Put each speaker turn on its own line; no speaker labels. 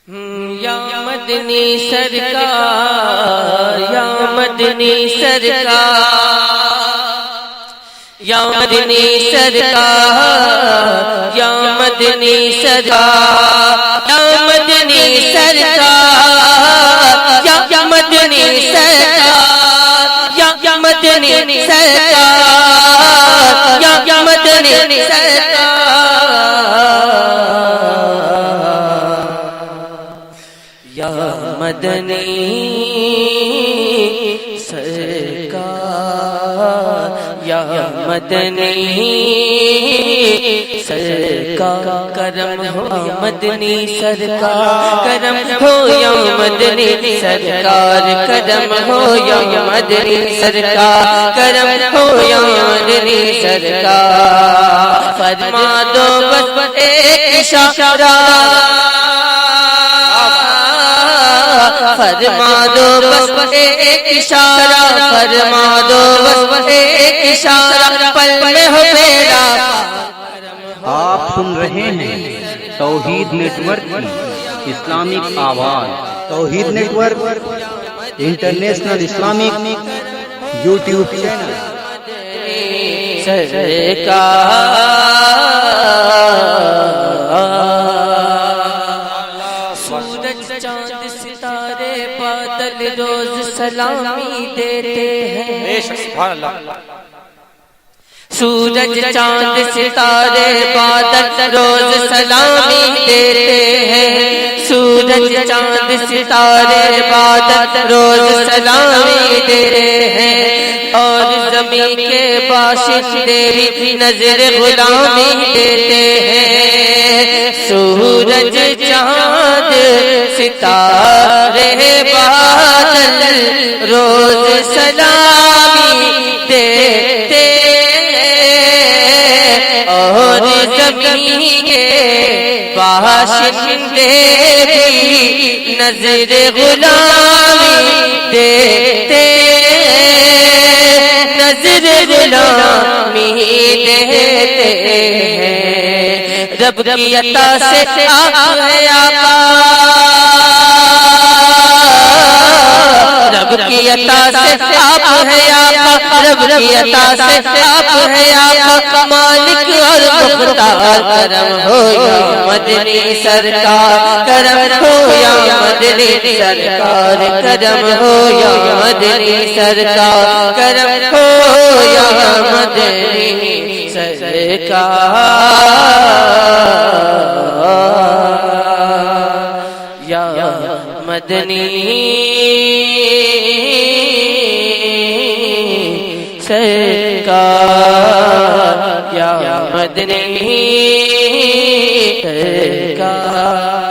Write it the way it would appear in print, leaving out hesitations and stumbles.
یا مدنی سرکار، یا مدنی سرکار، یا مدنی سرکار، یا مدنی سرکار، یا مدنی سرکار، یا مدنی سرکار، یا مدنی سرکار، یا مدنی سرکار، یا مدنی سرکار، یا مدنی سرکار، کرم ہو مدنی سرکار، کرم ہو یا مدنی سرکار، کرم ہو یا مدنی سرکار، کرم ہو یا مدنی سرکار، فرما دو بس ایک اشارہ، فرما دو بس ایک اشارہ، فرما دو بس ایک اشارہ، پل میں ہو میرا۔
آپ سن رہے ہیں توحید نیٹ ورک کی اسلامک آواز۔ Tawheed network international Islamic YouTube channel.
سورج چاند ستارے بادل روز سلامی دیتے ہیں، سورج چاند ستارے بادل روز سلامی دیتے ہیں، سورج چاند ستارے بادل روز سلامی دیتے ہیں، اور زمین کے باشندے بھی نظر غلامی دیتے ہیں، سورج چاند ستارے بادل روز سلامی دیتے اور زمین کے باشندے بھی نظر غلامی دیتے، نظر غلامی دیتے ہیں، رب کی عطا سے آپ ہے آقا، رب کی عطا سے آپ ہے آقا، رب کی عطا سے آپ ہے آقا، مالک اور مختار، کرم ہو یا مدنی سرکار، کرم ہو یا مدنی سرکار، کرم ہو یا مدنی سرکار، کرم ہو یا مدنی سرکار، یا مدنی سرکار، یا مدنی سرکار۔